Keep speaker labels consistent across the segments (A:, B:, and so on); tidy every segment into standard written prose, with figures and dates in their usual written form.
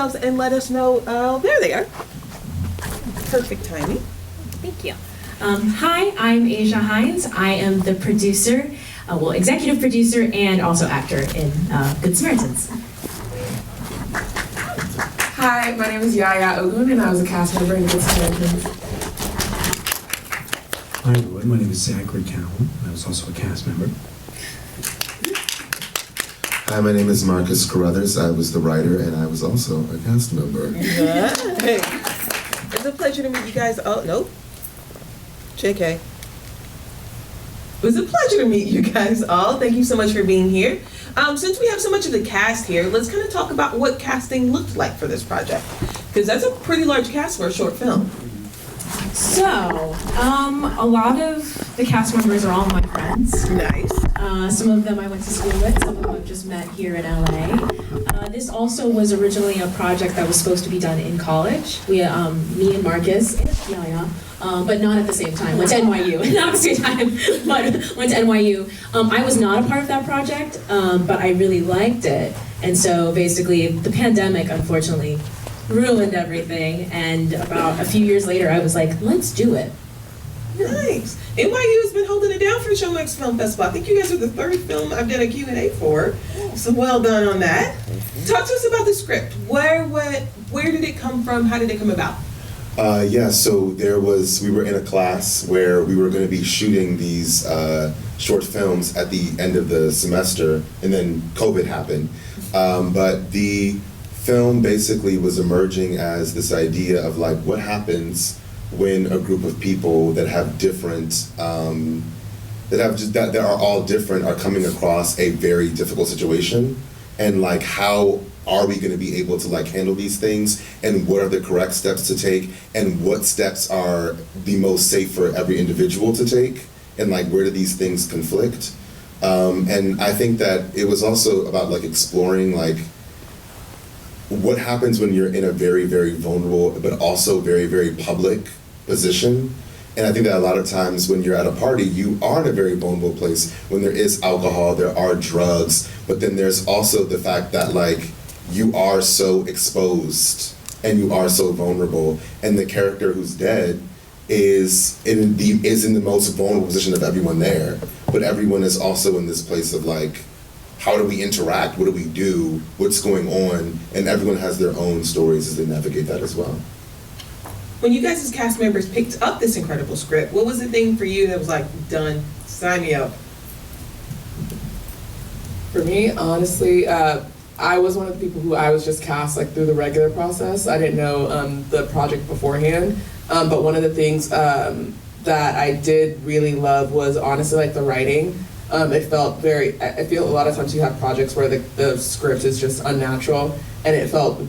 A: themselves and let us know. There they are. Perfect timing.
B: Thank you. Hi, I'm Asia Hinds. I am the producer, executive producer and also actor in Good Samaritans.
C: Hi, my name is Yaya Ogun, and I was a cast member in Good Samaritans.
D: Hi everyone, my name is Cowan. I was also a cast member.
E: Hi, my name is Marcus Corrothers. I was the writer, and I was also a cast member.
A: Yeah. Hey, it's a pleasure to meet you guys. Oh, nope. JK. It was a pleasure to meet you guys all. Thank you so much for being here. Since we have so much of the cast here, let's kind of talk about what casting looked like for this project. Because that's a pretty large cast for a short film.
B: So, a lot of the cast members are all my friends.
A: Nice.
B: Some of them I went to school with, some of them I've just met here in LA. This also was originally a project that was supposed to be done in college. We, me and Marcus and Yaya, but not at the same time. Went to NYU, not at the same time, but went to NYU. I was not a part of that project, but I really liked it. And so basically, the pandemic, unfortunately, ruined everything. And about a few years later, I was like, let's do it.
A: Nice. NYU has been holding it down for the Showmax Film Festival. I think you guys are the third film I've done a Q&A for. So well done on that. Talk to us about the script. Where did it come from? How did it come about?
E: So we were in a class where we were going to be shooting these short films at the end of the semester, and then COVID happened. But the film basically was emerging as this idea of like, what happens when a group of people that have different, that are all different, are coming across a very difficult situation, and like how are we going to be able to like handle these things, and what are the correct steps to take, and what steps are the most safe for every individual to take, and like where do these things conflict? And I think that it was also about like exploring like what happens when you're in a very, very vulnerable but also very, very public position. And I think that a lot of times when you're at a party, you are in a very vulnerable place when there is alcohol, there are drugs, but then there's also the fact that like you are so exposed and you are so vulnerable, and the character who's dead is in the most vulnerable position of everyone there, but everyone is also in this place of like, how do we interact? What do we do? What's going on? And everyone has their own stories as they navigate that as well.
A: When you guys as cast members picked up this incredible script, what was the thing for you that was like, done, sign me up?
C: For me, honestly, I was one of the people who I was just cast like through the regular process. I didn't know the project beforehand, but one of the things that I did really love was honestly like the writing. It felt I feel a lot of times you have projects where the script is just unnatural, and it felt,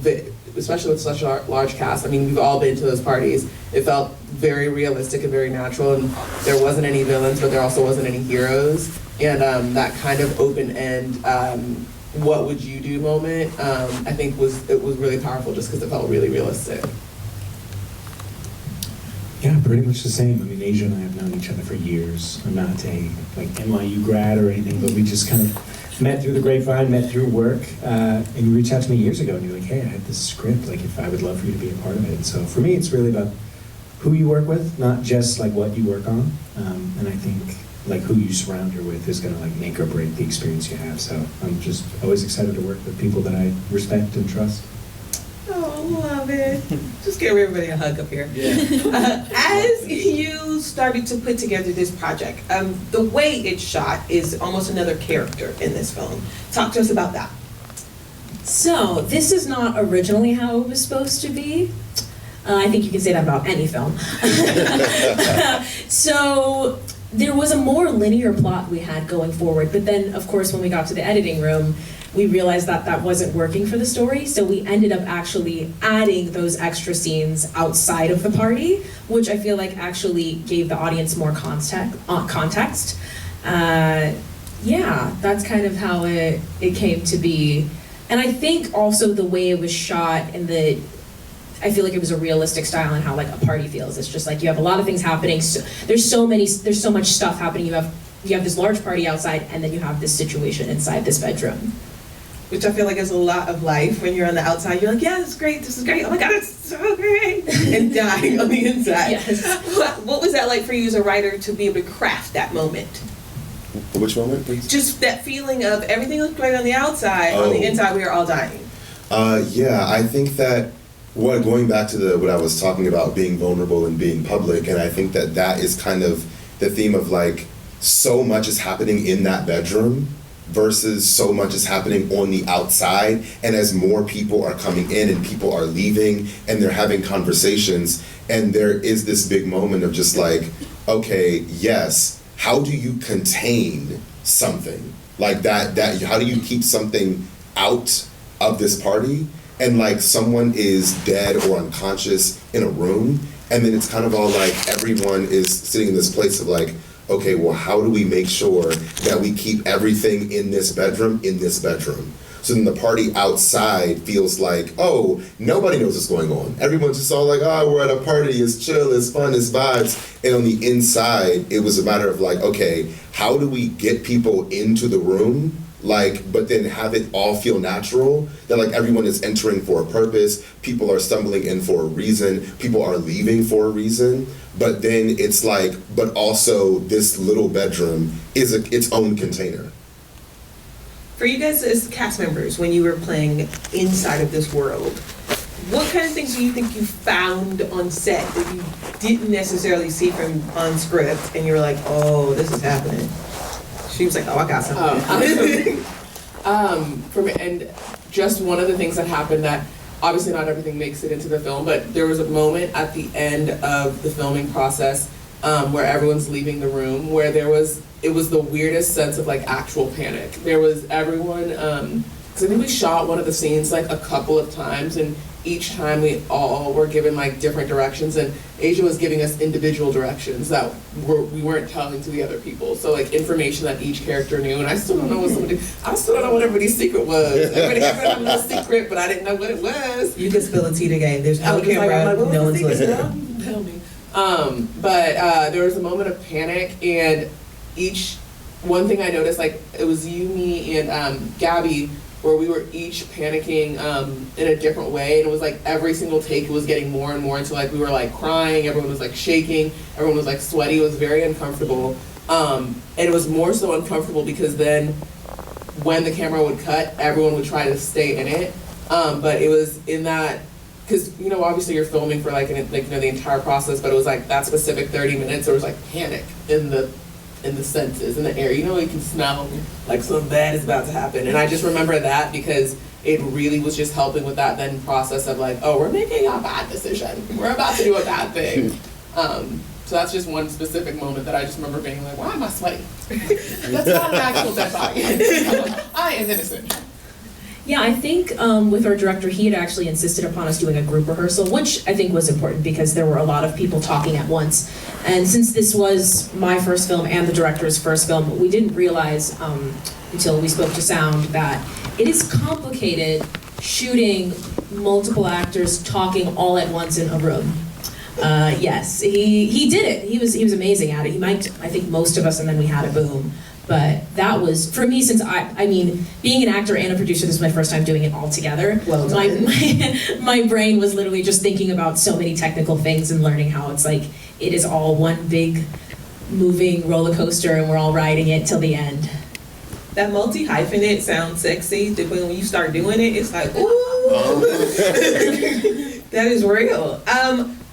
C: especially with such a large cast, I mean, we've all been to those parties, it felt very realistic and very natural, and there wasn't any villains, but there also wasn't any heroes, and that kind of open-end, what would you do moment, I think was really powerful just because it felt really realistic.
D: Yeah, pretty much the same. I mean, Asia and I have known each other for years. I'm not a like NYU grad or anything, but we just kind of met through the grapevine, met through work, and you reached out to me years ago and you're like, hey, I had this script, like if I would love for you to be a part of it. And so for me, it's really about who you work with, not just like what you work on. And I think like who you surround her with is gonna like make or break the experience you have. So I'm just always excited to work with people that I respect and trust.
A: Oh, love it. Just give everybody a hug up here.
D: Yeah.
A: As you started to put together this project, the way it's shot is almost another character in this film. Talk to us about that.
B: So, this is not originally how it was supposed to be. I think you can say that about any film. So, there was a more linear plot we had going forward, but then, of course, when we got to the editing room, we realized that that wasn't working for the story, so we ended up actually adding those extra scenes outside of the party, which I feel like actually gave the audience more context. Yeah, that's kind of how it came to be. And I think also the way it was shot and I feel like it was a realistic style in how like a party feels. It's just like you have a lot of things happening. So there's so much stuff happening. You have this large party outside, and then you have this situation inside this bedroom.
A: which I feel like is a lot of life. When you're on the outside, you're like, yeah, this is great, oh my God, it's so great, and dying on the inside.
B: Yes.
A: What was that like for you as a writer to be able to craft that moment?
E: Which moment, please?
A: Just that feeling of everything looked great on the outside, on the inside we are all dying.
E: Yeah, I think that going back to what I was talking about, being vulnerable and being public, and I think that is kind of the theme of like, so much is happening in that bedroom versus so much is happening on the outside. And as more people are coming in and people are leaving and they're having conversations, and there is this big moment of just like, okay, yes, how do you contain something like that? How do you keep something out of this party? And like someone is dead or unconscious in a room, and then it's kind of all like everyone is sitting in this place of like, okay, well, how do we make sure that we keep everything in this bedroom? So then the party outside feels like, oh, nobody knows what's going on. Everyone's just all like, oh, we're at a party, it's chill, it's fun, it's vibes. And on the inside, it was a matter of like, okay, how do we get people into the room, like, but then have it all feel natural? That like everyone is entering for a purpose, people are stumbling in for a reason, people are leaving for a reason. But then it's like, but also this little bedroom is its own container.
A: For you guys as cast members, when you were playing inside of this world, what kind of things do you think you found on set that you didn't necessarily see from on script, and you were like, oh, this is happening? She was like, oh, I got something.
C: For me, and just one of the things that happened that, obviously not everything makes it into the film, but there was a moment at the end of the filming process where everyone's leaving the room, where it was the weirdest sense of like actual panic. There was everyone, because I think we shot one of the scenes like a couple of times, and each time we all were given like different directions, and Asia was giving us individual directions that we weren't telling to the other people. So like information that each character knew, and I still don't know what everybody's secret was. Everybody had a little secret, but I didn't know what it was.
A: You can spill a tea today. There's no camera, no one's listening.
C: Tell me. But there was a moment of panic, and one thing I noticed, like it was you, me, and Gabby, where we were each panicking in a different way, and it was like every single take it was getting more and more until like we were like crying, everyone was like shaking, everyone was like sweaty, it was very uncomfortable. And it was more so uncomfortable because then when the camera would cut, everyone would try to stay in it. But it was in that, because obviously you're filming for the entire process, but it was like that specific 30 minutes, there was like panic in the senses, in the air. You can smell like something bad is about to happen. And I just remember that because it really was just helping with that then process of like, oh, we're making a bad decision. We're about to do a bad thing. So that's just one specific moment that I just remember being like, why am I sweating? That's not an actual dead body. I am innocent.
B: Yeah, I think with our director, he had actually insisted upon us doing a group rehearsal, which I think was important because there were a lot of people talking at once. And since this was my first film and the director's first film, we didn't realize until we spoke to sound that it is complicated shooting multiple actors talking all at once in a room. Yes, he did it. He was amazing at it. He mic'd, I think, most of us, and then we had a boom. But that was, for me, since being an actor and a producer, this was my first time doing it all together.
A: Well done.
B: My brain was literally just thinking about so many technical things and learning how it's like, it is all one big moving roller coaster and we're all riding it till the end.
A: That multi-hyphenate sounds sexy. When you start doing it, it's like, ooh. That is real.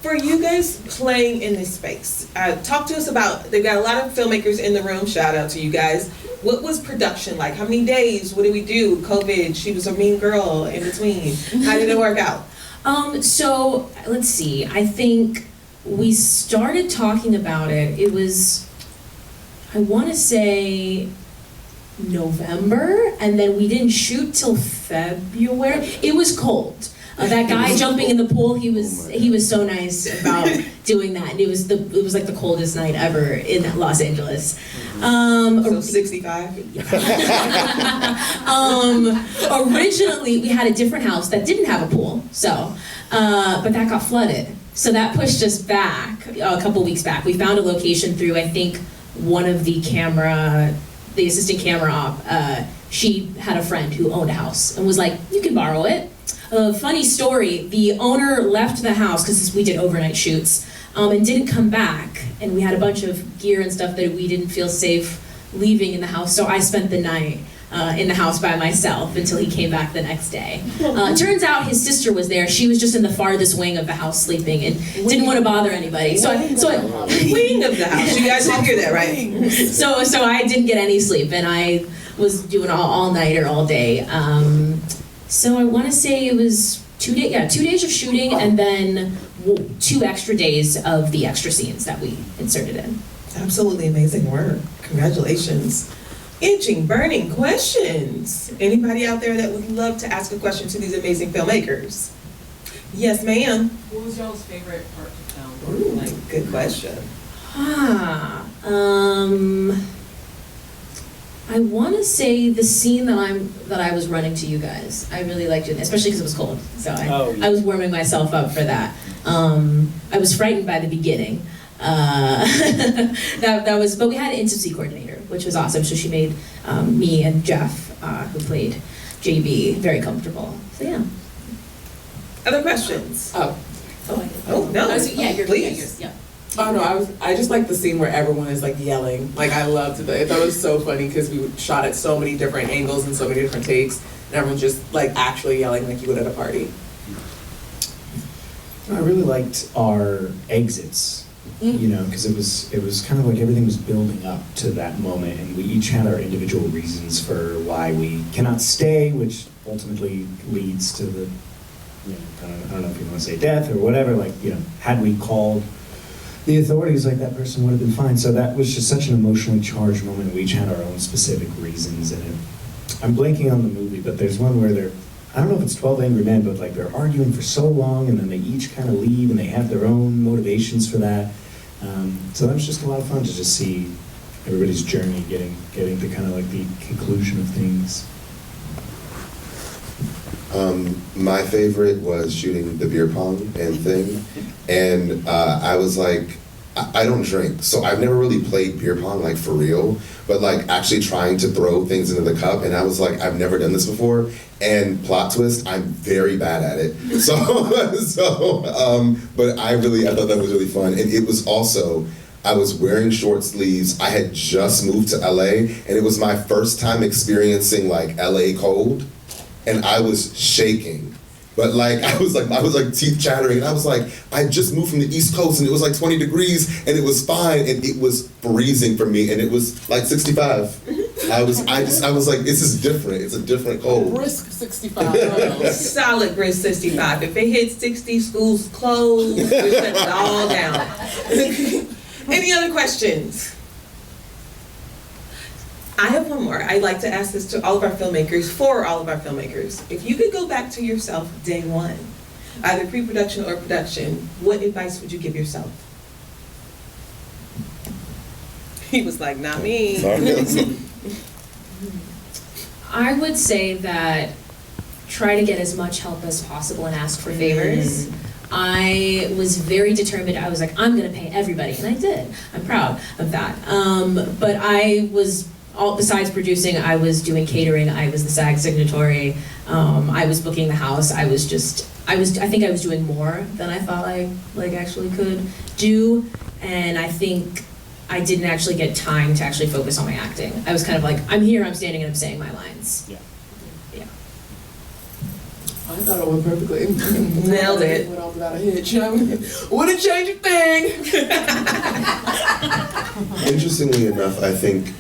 A: For you guys playing in this space, talk to us about, they've got a lot of filmmakers in the room, shout out to you guys. What was production like? How many days? What did we do? COVID, she was a mean girl in between. How did it work out?
B: So, let's see, I think we started talking about it, it was, I want to say November, and then we didn't shoot till February. It was cold. That guy jumping in the pool, he was so nice about doing that. And it was like the coldest night ever in Los Angeles.
A: So 65?
B: Originally, we had a different house that didn't have a pool, but that got flooded. So that pushed us back a couple weeks back. We found a location through, I think, one of the assistant camera op, she had a friend who owned a house and was like, you can borrow it. Funny story, the owner left the house, because we did overnight shoots, and didn't come back. And we had a bunch of gear and stuff that we didn't feel safe leaving in the house, so I spent the night in the house by myself until he came back the next day. Turns out his sister was there. She was just in the farthest wing of the house sleeping and didn't want to bother anybody.
A: Wing of the house. You guys didn't hear that, right?
B: So I didn't get any sleep, and I was doing all-nighter all day. So I want to say it was 2 days of shooting, and then 2 extra days of the extra scenes that we inserted in.
A: Absolutely amazing work. Congratulations. Itching, burning questions. Anybody out there that would love to ask a question to these amazing filmmakers? Yes, ma'am.
F: What was y'all's favorite part to film?
A: Ooh, good question.
B: I want to say the scene that I was running to you guys. I really liked it, especially because it was cold. So I was warming myself up for that. I was frightened by the beginning. But we had an intimacy coordinator, which was awesome. So she made me and Jeff, who played JB, very comfortable. So yeah.
A: Other questions?
C: Oh.
A: Oh, no. Please.
B: Yeah.
C: Oh no, I just like the scene where everyone is like yelling. Like I loved it. I thought it was so funny because we shot at so many different angles and so many different takes, and everyone's just like actually yelling like you would at a party.
D: I really liked our exits, you know, because it was kind of like everything was building up to that moment, and we each had our individual reasons for why we cannot stay, which ultimately leads to the, you know, I don't know if you want to say death or whatever. Like, you know, had we called the authorities, like that person would have been fine. So that was just such an emotionally charged moment. We each had our own specific reasons, and I'm blanking on the movie, but there's one where they're, I don't know if it's 12 Angry Men, but like they're arguing for so long, and then they each kind of leave, and they have their own motivations for that. So that was just a lot of fun to just see everybody's journey getting to kind of like the conclusion of things.
E: My favorite was shooting the beer pong and thing, and I was like, I don't drink, so I've never really played beer pong like for real, but like actually trying to throw things into the cup, and I was like, I've never done this before, and plot twist, I'm very bad at it. But I thought that was really fun, and it was also, I was wearing short sleeves. I had just moved to LA, and it was my first time experiencing like LA cold. And I was shaking, but like I was like teeth chattering, and I was like, I just moved from the East Coast, and it was like 20 degrees, and it was fine, and it was freezing for me, and it was like 65. I was like, this is different. It's a different cold.
C: Brisk 65.
A: Solid brisk 65. If it hits 60, school's closed. We're shutting it all down. Any other questions? I have one more. I'd like to ask this to all of our filmmakers, for all of our filmmakers. If you could go back to yourself day one, either pre-production or production, what advice would you give yourself? He was like, not me.
B: I would say that try to get as much help as possible and ask for favors. I was very determined. I was like, I'm going to pay everybody, and I did. I'm proud of that. But I was, besides producing, I was doing catering. I was the SAG signatory. I was booking the house. I think I was doing more than I thought I actually could do, and I think I didn't actually get time to actually focus on my acting. I was kind of like, I'm here, I'm standing, and I'm saying my lines. Yeah.
C: I thought it went perfectly.
A: Nailed it.
C: Went off without a hitch. Wouldn't change a thing.
E: Interestingly enough, I think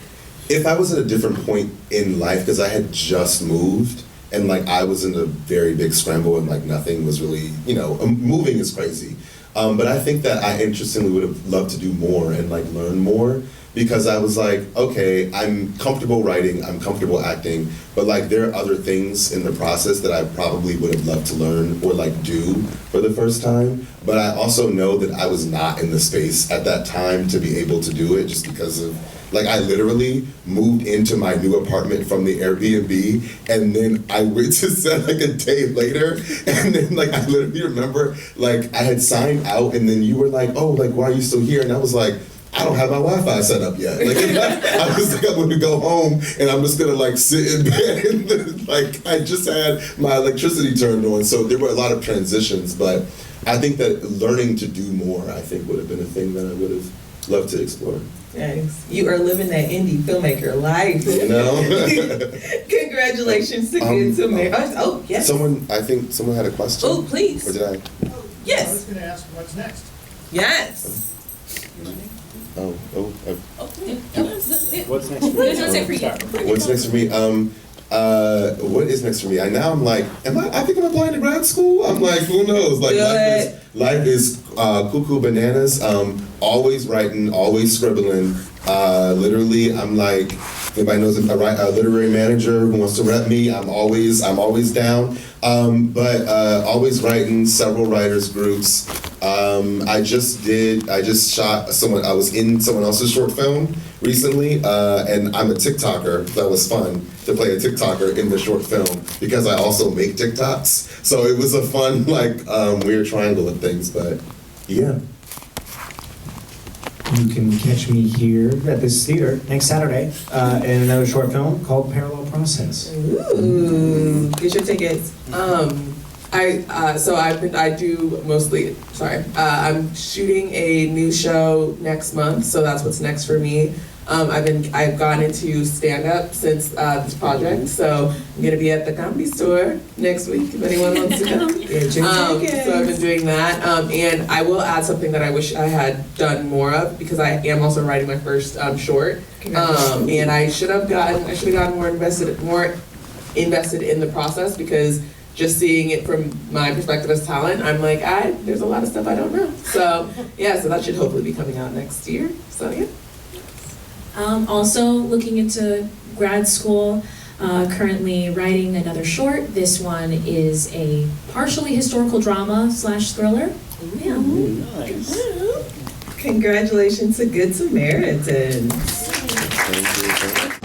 E: if I was at a different point in life, because I had just moved, and like I was in a very big scramble, and like nothing was really, moving is crazy. But I think that I interestingly would have loved to do more and like learn more, because I was like, okay, I'm comfortable writing, I'm comfortable acting, but like there are other things in the process that I probably would have loved to learn or like do for the first time. But I also know that I was not in the space at that time to be able to do it, just because of, like, I literally moved into my new apartment from the Airbnb, and then I went to set like a day later, and then like I literally remember like I had signed out, and then you were like, oh, like why are you still here? And I was like, I don't have my Wi-Fi set up yet. Like, I was like, I'm going to go home and I'm just going to like sit in bed and then, like, I just had my electricity turned on. So there were a lot of transitions, but I think that learning to do more, I think, would have been a thing that I would have loved to explore.
A: Thanks. You are living that indie filmmaker life.
E: You know?
A: Congratulations to Good to Marriage. Oh, yes.
E: I think someone had a question.
A: Oh, please.
E: Or did I?
G: I was
A: Yes.
G: going to ask what's next.
A: Yes.
E: Oh.
D: What's next for you?
E: What's next for me? What is next for me? I'm like, I think I'm applying to grad school. I'm like, who knows? Like, life is cuckoo bananas. Always writing, always scribbling. Literally, I'm like, if anybody knows a literary manager who wants to rep me, I'm always down. But always writing, several writers groups. I just shot someone. I was in someone else's short film recently, and I'm a TikToker. That was fun to play a TikToker in the short film because I also make TikToks. So it was a fun, like, weird triangle of things. But yeah.
D: You can catch me here at this theater next Saturday in another short film called Parallel Process.
A: Ooh. Get your tickets.
C: I'm shooting a new show next month, so that's what's next for me. I've gone into stand-up since this project, so I'm gonna be at the Comedy Store next week if anyone wants to come. So I've been doing that, and I will add something that I wish I had done more of because I am also writing my first short, and I should have gotten more invested in the process because just seeing it from my perspective as talent, I'm like, there's a lot of stuff I don't know. So yeah, so that should hopefully be coming out next year. So yeah.
B: Also looking into grad school, currently writing another short. This one is a partially historical drama / thriller. Yeah.
D: Nice.
A: Congratulations to Good Samaritans.
E: Thank you.